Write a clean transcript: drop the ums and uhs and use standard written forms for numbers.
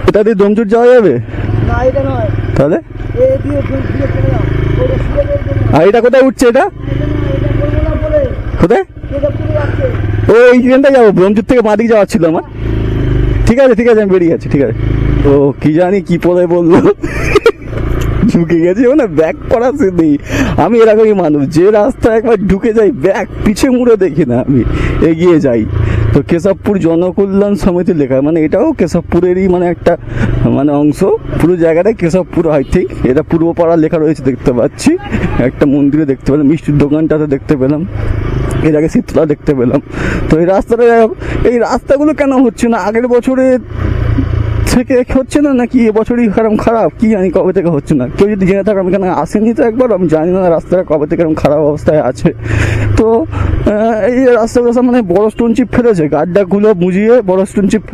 এটা দিয়ে ডোমজুর যাওয়া যাবে? না এটা নয়, তাহলে এই দিয়ে দিয়ে চলে যাও। ওটা শুয়ে পড়বে না। আর এটা কোথায় উঠছে? এটা এটা করবো না বলে কোথায়? এটা পুরো যাচ্ছে। ও এই ট্রেনটা যাবো, ডোমজুর থেকে মাদিক যাওয়ার ছিল আমার। ঠিক আছে ঠিক আছে, আমি বেরিয়ে যাচ্ছি। ঠিক আছে। ও কি জানি কি পরে বললো, ঢুকে গেছে মানে ব্যাক করা নেই। আমি এরকমই মানুষ, যে রাস্তা একবার ঢুকে যাই ব্যাক পিছে মুড়ে দেখি না, আমি এগিয়ে যাই। তো কেশবপুর জনকল্যাণ সমিতি লেখা, মানে এটাও কেশবপুরেরই মানে একটা মানে অংশ। পুরো জায়গাটাই কেশবপুর হয় ঠিক। এটা পূর্বপাড়া লেখা রয়েছে দেখতে পাচ্ছি। একটা মন্দিরে দেখতে পেলাম, মিষ্টির দোকানটাতে দেখতে পেলাম, এর আগে শীতলা দেখতে পেলাম। তো এই রাস্তাটা, এই রাস্তাগুলো কেন হচ্ছে না? আগের বছরে থেকে হচ্ছে না নাকি এবছরই এরকম খারাপ? কি জানি কবে থেকে হচ্ছে না। কেউ যদি জেনে থাকে, আমি কেন আসেনি তো একবার, আমি জানি না রাস্তাটা কবে থেকে এরকম খারাপ অবস্থায় আছে। তো এই রাস্তাগুলো সব মানে বড় স্টোন চিপ ফেলেছে, গাড্ডাগুলো বুঝিয়ে বড় স্টোন চিপ